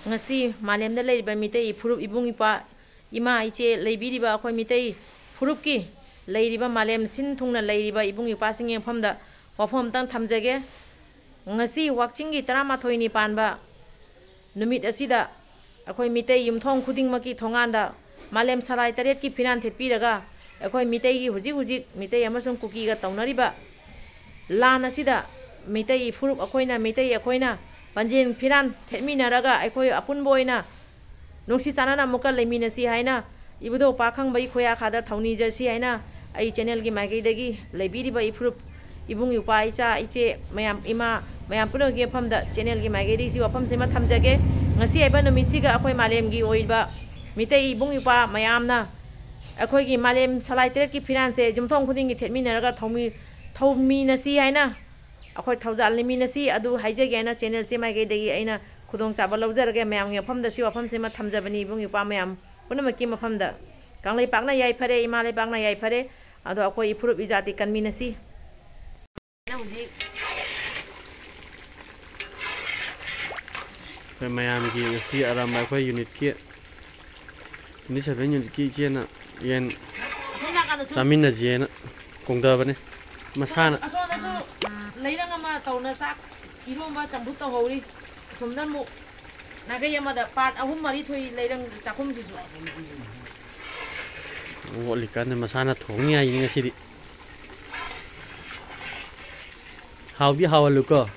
ngasi malemda leiba mitai furup ibung ipa ima iche leibiriba akhoi mitai furup ki leiriba malem sin thungna leiriba ibung ipa singe famda wafam tang thamjage ngasi wakching gi 13 ni panba numit asida akhoi mitai yumthong khuding maki thonganda malem sarai taret ki finan thepiraga akhoi mitai gi huji mitai amasung kuki ga taunariba lana sida mitai furup akhoina mitai akhoina panjin firan thepminaraga akhoi apun boina nungsi chanana muka lemina si haina ibudo pakhang bai khoya khada thawni jersi haina ai channel gi magai dagi lebiriba ifurup ibung yupa icha iche mayam ima mayam puno gi famda channel gi magai dagi si wafam sema thamjage ngasi aiba numisiga akhoi malem gi oiba mitai ibung yupa mayamna akhoi gi malem salai tret ki firan se jumthong khuding gi thepminaraga thawmi nasi haina akhoi thawjal limi nasi adu haijage haina channel se magai dagi aina khudong saba lawjarage mayam gi famda si wafam sema thamjabani ibung yupa mayam punamaki mafamda kanglai pakna yai phare imalai pakna yai phare ado akhoi ifurup ijati kanminasi mayam gi ngasi aramba akhoi unit 7 unit ki chena yen samina jena kongda bane masana asodasu leirang ama tawna sak iromba chambut tawhori somdan mu naga yamada part ahum mari thoi leirang chakhum sisu woli kan masana thongni ai ngasi di hawdi hawaluko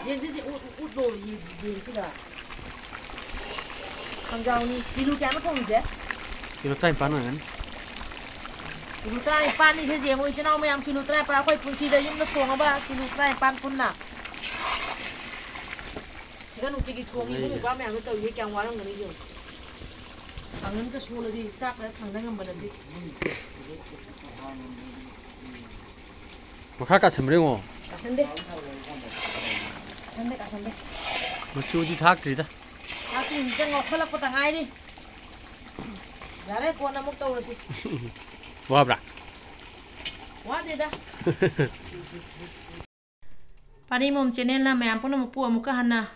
yen ji utdo yen sida kangjawni kilu kya na thongse kilo trai pan kan kilu trai pan ni se je mo isinau mayam kilu trai pa khoi punsi da yum na thong ba kilu trai pan punna 지금 우리기 통이 뭐 가면 또 이게 그냥 와는 거니죠. 당근 그 소리지 짝에 당근은 뭐는지. 뭐 갈까 참으려고. 가선데. 뭐 쪼지 닭들이다. 닭이 이제 뭐 컬럭보다 아이디. 잘해 거나 먹다 오르시. 와브라. 와대다. 파리몸 채널나 mayam puno mupu amuka hanna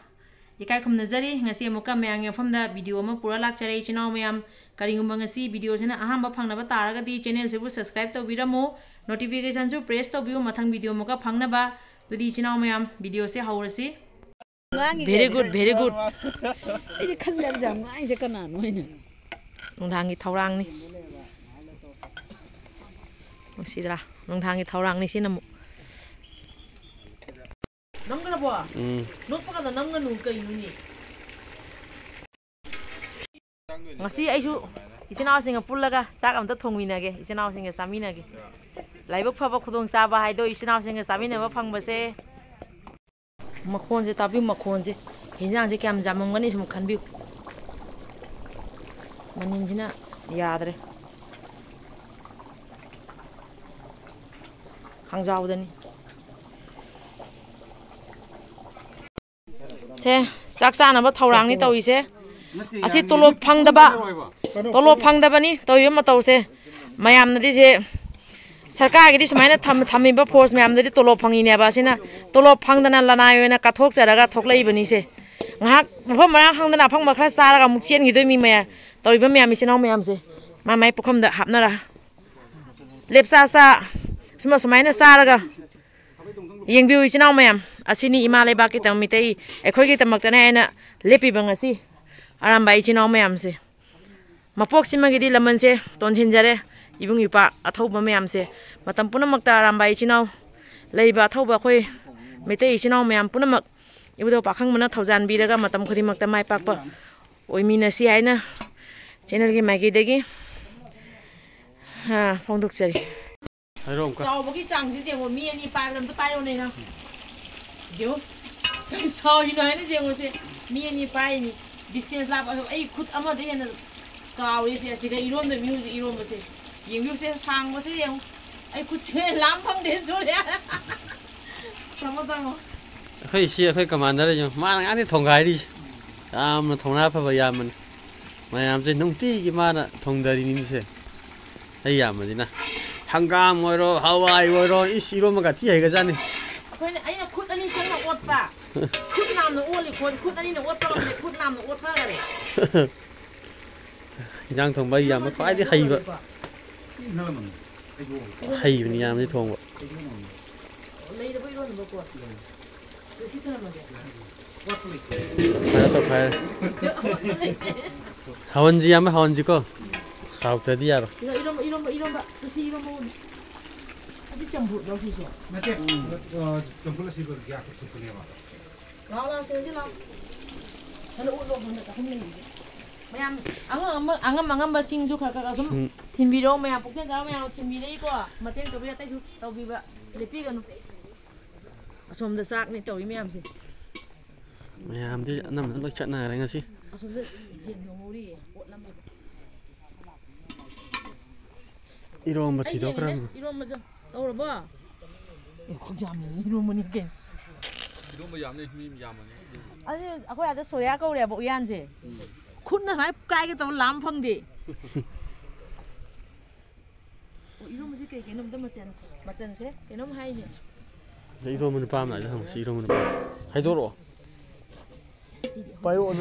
ikai khum nazari ngasi amuka mayang yafamda video ma pura lakchare chinaw mayam karingumba ngasi video sina ahamba phangna ba taraga di channel se bu subscribe to biramo notification su press to biu mathang video muka phangna ba dudi chinaw mayam video se haurasi very good ai khallam jam ngai se kana noina nungthangi thaurang ni sidra nungthangi thaurang ni sinamu namgana boa nokpa da namganu kai nuni ngasi aisu isinau singa pullaga sak amta thongminage isinau singa saminage laibak phaba khudong saba haido isinau singa samina ba phangbase makhon se tabi makhon se hinjang se kyam jamongani sum khanbi manin jina yadre khangjaudani se saksa na ba thaurang ni toise asi tolop phangdaba ni toy ma tause mayam na di je sarkar gi smaina thami ba force mayam di tolop phangi ne ba sina tolop phangdana lanai na kathok charaga thoklei bani se ngak mafam mara hangdana phangba khra saraga mukchen gi doi mi maya toiba mayam isinau mayam se mai pukham da hapnara lepsa sa sma smaina saraga yengbiu isinau mayam asini imalai ba ki tamitai ekhoi gi tamaktana ena lepi bangasi aramba isinau mayam se mapok sima gi di laman se tonsin jare ibung yupa athauba mayam se matam punamakta aramba isinau leiba athauba khoi mitai isinau mayam punamak ibudo pakhang mana thaujan biraga matam khodi makta mai pakpa oimina si haina channel gi magi degi ha phongduk chari chawbagi changsi je mo mi ani pairam to pairo nei na jo so you know any je mo se mi ani pai ni distance lab ai khut ama de hen sawi se asiga irom de music irom se yeng yu se sang ba se yeng ai khut se lam phang de so ya samata mo khoi si khoi commander jo ma nga ni thongai di am thongna pha ba yam man mayam se nungti gi ma na thongdari ni se ai yam ma dina hangam oiro hawai oiro is irom ga ti hai ga jani khoi ai na khut ani chang na ot pa khut na น้ำหนูอ้วนอีกคนคุดอันนี้หนูอ้วนปลอมเลยคุดน้ำหนูอ้วนเท่ากันเลย ย่างทงใบยามมันไฟที่ใครแบบใครเป็นยามที่ทงแบบ เลยจะไปร่อนหนูกลัวดูสิเท่านั้นเลย ไป하원지 하면 하원지 거 사업자디 알아 이런 봐 다시 이런 거 다시 좀 넣으시 줘 맞지? 좀 불러시고 계약서 듣고 해봐. 나와 세지 나 저는 옷도 본다 혼내 mày ăn bà xin du khởi cả sum thìn bì đâu mày ăn phục chân giáo mày ăn thìn bì đấy quá mà tên tàu bì tay su tàu bì vậy để pi gần sum được xác này tàu đi mày làm gì mày làm chứ nằm nó trận này đánh gì sum được diện ngủ đi ổn lắm 이런 거 뒤도 그럼 이런 뭐죠 đâu rồi bơ không dám gì 이런 뭐니 cái 이런 거 얌네 힘 얌네 아니 아까 야들 소야 câu này bộ yan gì khun là phải cay cái tàu làm phong đi 이런 뭐지 cái nôm tâm mà chân thế cái nôm hay nhỉ 이러면 밤 나죠 형 이러면 밤 하이도로 바이로는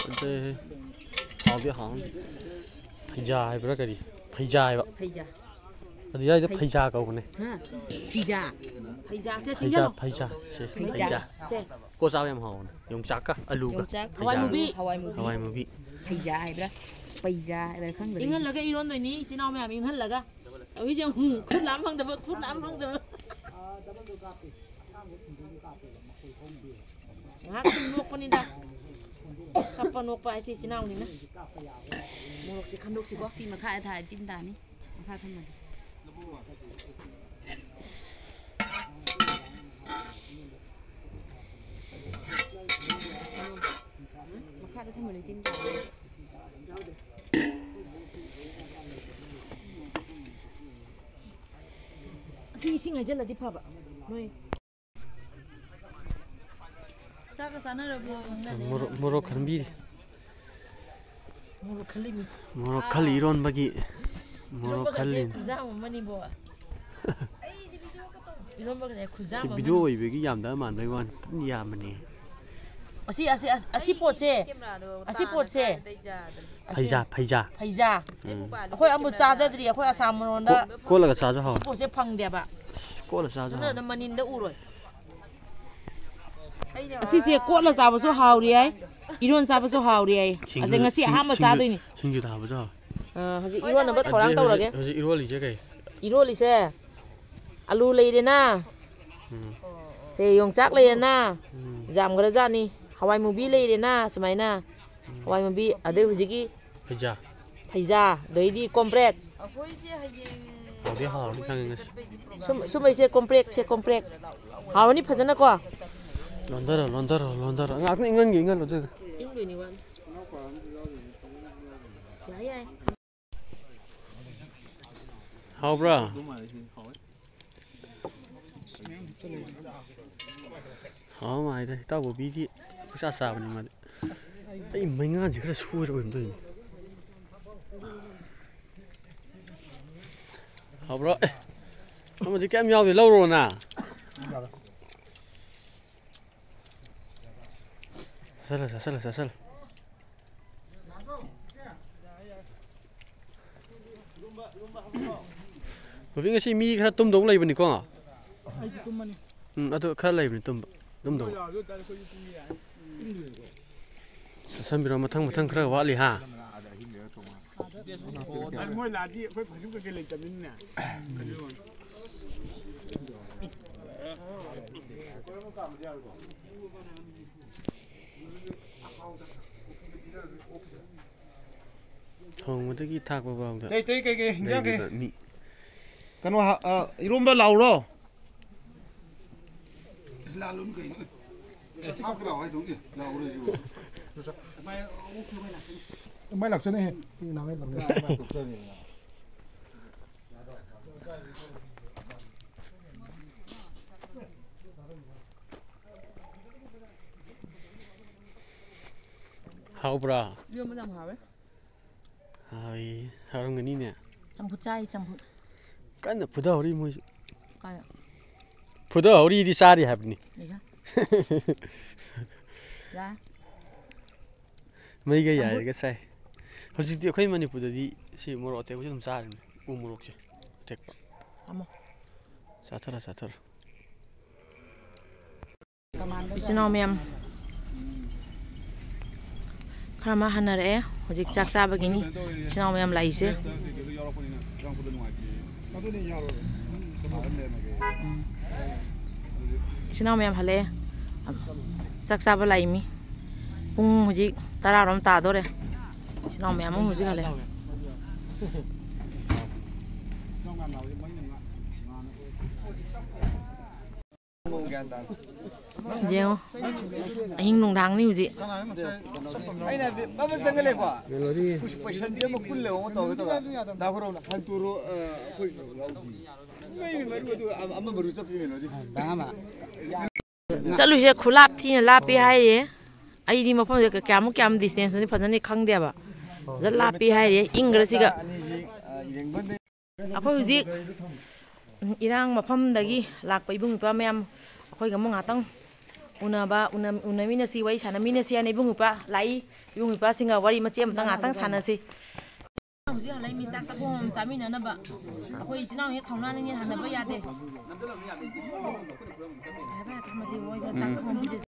근데 밥이 한 피자 해보라 그리 피자 해봐 피자 어디야 이제 피자 가오네 피자 sẽ chính xác 피자 피자 sẽ cô sao em hỏi dùng chả cả alu cả 하와이 무비 피자 이라 피자 이라 khang 이건 là cái iron rồi ní chỉ nào mẹ mình hơn là cái ở chứ khút lắm không được khút lắm không được hắc nuốt con đi đâu kapan nuốt phải xí nào này nè mua xí khăn đúc xí quá xí mà khai thải tin tàn đi khai thăm mà khai thăm mà tin tàn xí ngày là đi phập ạ nuôi sao cái sáng nay 모로 간비 모로 칼림이 모로 칼 이런 바기 모로 칼림 구장 많이 뭐 이런 바가 내가 구장 비디오 이베기 얌다 만데 원 얌네 아시 포체 파이자 파이자 아코이 아무 짜다들이 아코이 아사모론다 꼴라가 싸죠 하 포체 팡대바 꼴라 싸죠 저는 만인데 우로 asisi kotla chabasu hauri ai iron chabasu hauri ai aje ngasi ahama chadoini 신규 다 보자 haji iron na ba thorang tawrage haji iroli je kai iroli se alu leirena se yongchak leirena jam gra jani hawai mubi leirena sumaina hawai mubi ade hujigi phaija doidi comprek akoi je hayeng 어디 하우리 강에 sumai se comprek hawani phajana ko 런더러 ngak ni ngan gi ngan lo de ingdui ni wan yai how bra how mai đây tao bộ bí đi sa sa bên mà ấy mấy ngàn chỉ có xui rồi em how bra không mà chỉ kem nhau thì lâu rồi nè 살살 bởi vì mi khá tôm đống lấy bên này con à khá lấy bên tôm đống sao bây giờ mà thằng khá quá lì ha không có cái thác vào Đây cái nhá cái. mị Cái nó iron ba lầu đó. Là luôn cái. Thác cái lầu hay đúng nhỉ? Lầu rồi chứ. Mai lọc cho này. Thì nào lọc cho này. 하우브라. 이거 좀 하래. 아이, 하는 거니네. 짬부 짜이 짬부. 깐나 부다 우리 뭐. 가요. 부다 우리 이 쌀이 하브니. 이거. 야. mấy cái dài cái say hồi trước tiệc khách mà nhập được đi xí mua rượu tiệc cũng xa rồi uống mua rượu chứ tiệc Amo. xa thật Ichino mem. Karma hanare hojik chak sa bagini. Ichino mem laise. Ichino mem hale. Chak sa ba laimi. Pung hojik tara rom ta dore. Ichino mem hojik hale. Jeng, ahing nung dang ni uji. Ai na ba ba jangale kwa. Kuch patient dia mo kulle o to to. Da khoro han turo koi lauji. Mai maru tu amma maru chap ni melodi. Dama. Chalu je khulap thi la pi hai ye. Ai di mapam je kyam distance ni phajani khang dia ba. Jal la pi hai ye ingresi ga. Apo uji irang mapam dagi lak pa ibung pa mem akhoi ga mo ngatang unamina si wai sanamina si ani ibung pa lai ibung pa singa wari machem ta ngatang sanasi uji halai mi sak ta bom samina na ba akhoi chinau he thongna ni han ba ya de ba ta ma ji wo jo chak chak